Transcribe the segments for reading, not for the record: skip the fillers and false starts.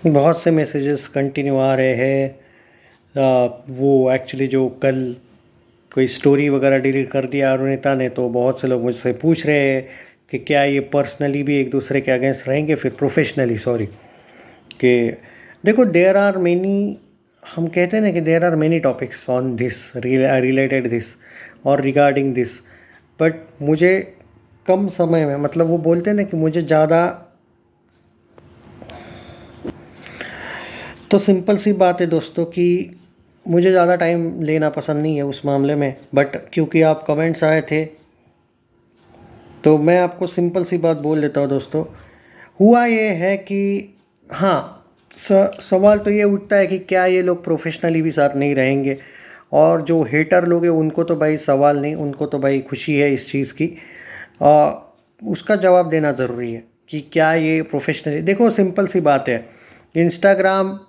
बहुत से messages continue आ रहे हैं। वो एक्चुअली जो कल कोई स्टोरी वगैरह डिलीट कर दिया अरुणिता ने, तो बहुत से लोग मुझसे पूछ रहे हैं कि क्या ये पर्सनली भी एक दूसरे के अगेंस्ट रहेंगे, फिर प्रोफेशनली, सॉरी, कि देखो देयर आर मेनी, हम कहते हैं ना कि there are many topics on this related this और रिगार्डिंग दिस, बट मुझे कम समय में, मतलब वो बोलते हैं ना कि मुझे ज़्यादा, तो सिंपल सी बात है दोस्तों कि मुझे ज़्यादा टाइम लेना पसंद नहीं है उस मामले में, बट क्योंकि आप कमेंट्स आए थे तो मैं आपको सिंपल सी बात बोल देता हूँ दोस्तों। हुआ ये है कि हाँ, सवाल तो ये उठता है कि क्या ये लोग प्रोफेशनली भी साथ नहीं रहेंगे, और जो हेटर लोग हैं उनको तो भाई सवाल नहीं, उनको तो भाई खुशी है इस चीज़ की। उसका जवाब देना ज़रूरी है कि क्या ये प्रोफेशनली, देखो सिंपल सी बात है, Instagram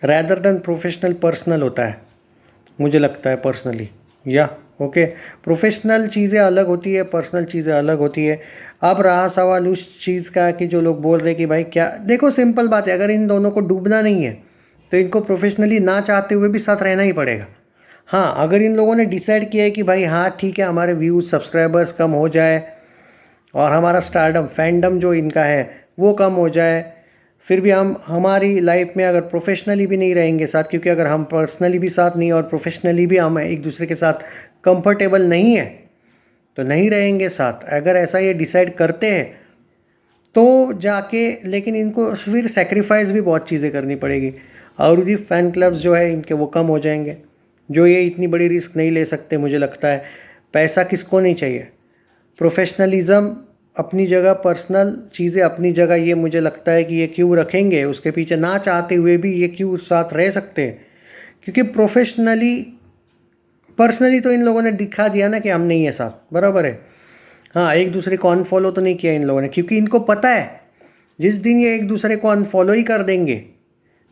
rather than professional personal होता है, मुझे लगता है पर्सनली, या ओके। प्रोफेशनल चीज़ें अलग होती है, पर्सनल चीज़ें अलग होती है। अब रहा सवाल उस चीज़ का कि जो लोग बोल रहे हैं कि भाई क्या, देखो सिंपल बात है, अगर इन दोनों को डूबना नहीं है तो इनको प्रोफेशनली ना चाहते हुए भी साथ रहना ही पड़ेगा। हाँ, अगर इन लोगों ने डिसाइड किया है कि भाई हाँ ठीक है, हमारे व्यूज़ सब्सक्राइबर्स कम हो जाए और हमारा स्टारडम फैंडम जो इनका है वो कम हो जाए, फिर भी हम हमारी लाइफ में अगर प्रोफेशनली भी नहीं रहेंगे साथ, क्योंकि अगर हम पर्सनली भी साथ नहीं और प्रोफेशनली भी हम एक दूसरे के साथ कंफर्टेबल नहीं है तो नहीं रहेंगे साथ, अगर ऐसा ये डिसाइड करते हैं तो जाके, लेकिन इनको फिर सेक्रीफाइस भी बहुत चीज़ें करनी पड़ेगी। और भी फैन क्लब्स जो है इनके वो कम हो जाएंगे, जो ये इतनी बड़ी रिस्क नहीं ले सकते मुझे लगता है। पैसा किसको नहीं चाहिए, प्रोफेशनलिज्म अपनी जगह, पर्सनल चीज़ें अपनी जगह, ये मुझे लगता है कि ये क्यों रखेंगे उसके पीछे, ना चाहते हुए भी ये क्यों साथ रह सकते हैं, क्योंकि प्रोफेशनली, पर्सनली तो इन लोगों ने दिखा दिया ना कि हम नहीं है साथ, बराबर है। हाँ, एक दूसरे को अनफॉलो तो नहीं किया इन लोगों ने, क्योंकि इनको पता है जिस दिन ये एक दूसरे को अनफॉलो ही कर देंगे,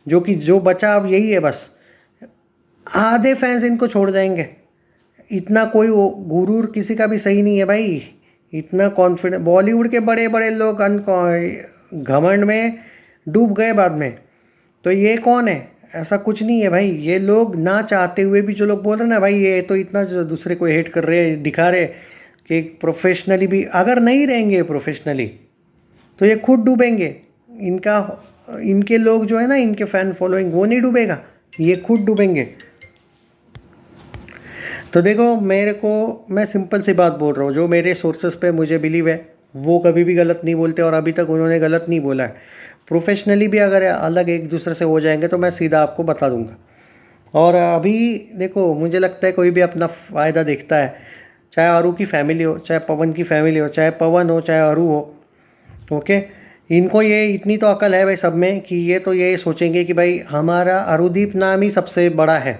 जो कि जो बचा अब यही है बस, आधे फैंस इनको छोड़ जाएंगे। इतना कोई गुरूर किसी का भी सही नहीं है भाई, इतना कॉन्फिडेंट, बॉलीवुड के बड़े बड़े लोग घमंड में डूब गए बाद में, तो ये कौन है, ऐसा कुछ नहीं है भाई। ये लोग ना चाहते हुए भी, जो लोग बोल रहे हैं ना भाई ये तो इतना जो दूसरे को हेट कर रहे हैं, दिखा रहे कि प्रोफेशनली भी अगर नहीं रहेंगे प्रोफेशनली तो ये खुद डूबेंगे। इनका, इनके लोग जो है ना, इनके फैन फॉलोइंग, वो नहीं डूबेगा, ये खुद डूबेंगे। तो देखो मेरे को, मैं सिंपल सी बात बोल रहा हूँ, जो मेरे सोर्सेस पे मुझे बिलीव है वो कभी भी गलत नहीं बोलते, और अभी तक उन्होंने गलत नहीं बोला है। प्रोफेशनली भी अगर अलग एक दूसरे से हो जाएंगे तो मैं सीधा आपको बता दूंगा। और अभी देखो मुझे लगता है कोई भी अपना फ़ायदा देखता है, चाहे अरू की फैमिली हो, चाहे पवन की फैमिली हो, चाहे पवन हो, चाहे अरू हो, ओके। इनको ये इतनी तो अकल है भाई सब में कि ये तो ये सोचेंगे कि भाई हमारा अरुदीप नाम ही सबसे बड़ा है।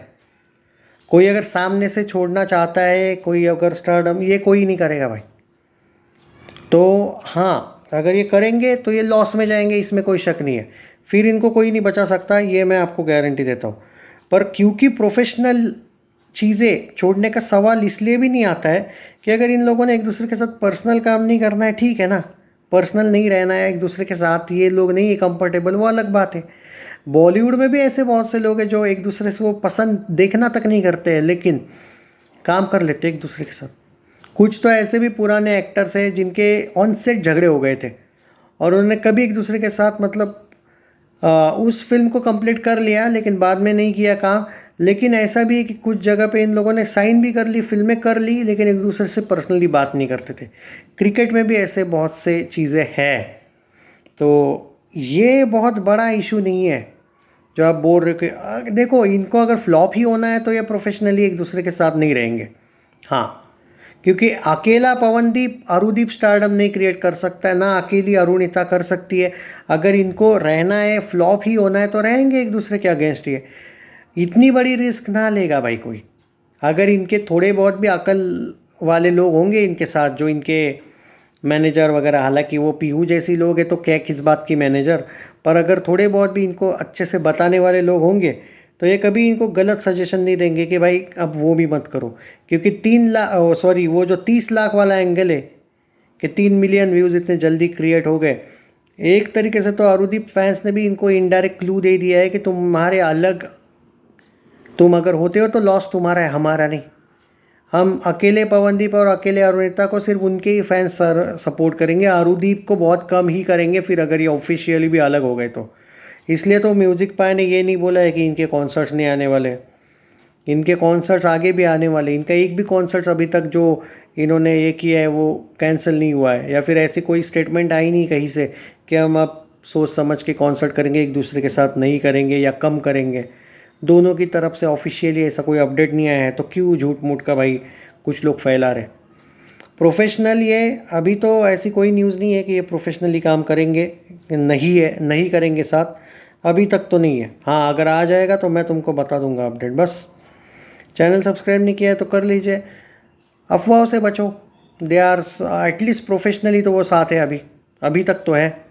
कोई अगर सामने से छोड़ना चाहता है, कोई अगर स्टारडम, ये कोई नहीं करेगा भाई। तो हाँ, अगर ये करेंगे तो ये लॉस में जाएंगे, इसमें कोई शक नहीं है, फिर इनको कोई नहीं बचा सकता, ये मैं आपको गारंटी देता हूँ। पर क्योंकि प्रोफेशनल चीज़ें छोड़ने का सवाल इसलिए भी नहीं आता है कि अगर इन लोगों ने एक दूसरे के साथ पर्सनल काम नहीं करना है, ठीक है ना, पर्सनल नहीं रहना है एक दूसरे के साथ, ये लोग नहीं है कंफर्टेबल, वो अलग बात है। बॉलीवुड में भी ऐसे बहुत से लोग हैं जो एक दूसरे से वो पसंद देखना तक नहीं करते हैं, लेकिन काम कर लेते हैं एक दूसरे के साथ। कुछ तो ऐसे भी पुराने एक्टर्स हैं जिनके ऑन सेट झगड़े हो गए थे और उन्होंने कभी एक दूसरे के साथ, मतलब उस फिल्म को कंप्लीट कर लिया लेकिन बाद में नहीं किया काम। लेकिन ऐसा भी है कि कुछ जगह पे इन लोगों ने साइन भी कर ली, फिल्में कर ली, लेकिन एक दूसरे से पर्सनली बात नहीं करते थे। क्रिकेट में भी ऐसे बहुत से चीज़ें हैं, तो ये बहुत बड़ा इशू नहीं है जो आप बोल रहे हो कि देखो इनको अगर फ्लॉप ही होना है तो ये प्रोफेशनली एक दूसरे के साथ नहीं रहेंगे। हाँ, क्योंकि अकेला पवनदीप अरुदीप स्टारडम नहीं क्रिएट कर सकता है, ना अकेली अरुणिता कर सकती है। अगर इनको रहना है, फ्लॉप ही होना है तो रहेंगे एक दूसरे के अगेंस्ट ही। इतनी बड़ी रिस्क ना लेगा भाई कोई। अगर इनके थोड़े बहुत भी अकल वाले लोग होंगे इनके साथ, जो इनके मैनेजर वगैरह, हालांकि वो पीहू जैसी लोग हैं तो क्या किस बात की मैनेजर, पर अगर थोड़े बहुत भी इनको अच्छे से बताने वाले लोग होंगे तो ये कभी इनको गलत सजेशन नहीं देंगे कि भाई अब वो भी मत करो। क्योंकि 3 लाख, सॉरी, वो जो 30 लाख वाला एंगल है कि 3 मिलियन व्यूज़ इतने जल्दी क्रिएट हो गए, एक तरीके से तो अरुदीप फैंस ने भी इनको इनडायरेक्ट क्लू दे दिया है कि तुम अगर होते हो तो लॉस तुम्हारा है, हमारा नहीं। हम अकेले पवनदीप और अकेले अरुणिता को सिर्फ उनके ही फैंस सपोर्ट करेंगे, अरुदीप को बहुत कम ही करेंगे फिर अगर ये ऑफिशियली भी अलग हो गए तो। इसलिए तो म्यूज़िक पाए ने ये नहीं बोला है कि इनके कॉन्सर्ट्स नहीं आने वाले। इनके कॉन्सर्ट्स आगे भी आने वाले। इनका एक भी कॉन्सर्ट्स अभी तक जो इन्होंने ये किया है वो कैंसिल नहीं हुआ है, या फिर ऐसी कोई स्टेटमेंट आई नहीं कहीं से कि हम अब सोच समझ के कॉन्सर्ट करेंगे, एक दूसरे के साथ नहीं करेंगे या कम करेंगे। दोनों की तरफ से ऑफिशियली ऐसा कोई अपडेट नहीं आया है, तो क्यों झूठ मूठ का भाई कुछ लोग फैला रहे। प्रोफेशनल ये अभी तो ऐसी कोई न्यूज़ नहीं है कि ये प्रोफेशनली काम करेंगे, नहीं है, नहीं करेंगे साथ, अभी तक तो नहीं है। हाँ, अगर आ जाएगा तो मैं तुमको बता दूंगा अपडेट। बस चैनल सब्सक्राइब नहीं किया है तो कर लीजिए। अफवाहों से बचो, दे आर एटलीस्ट प्रोफेशनली तो वो साथ है, अभी तक तो है।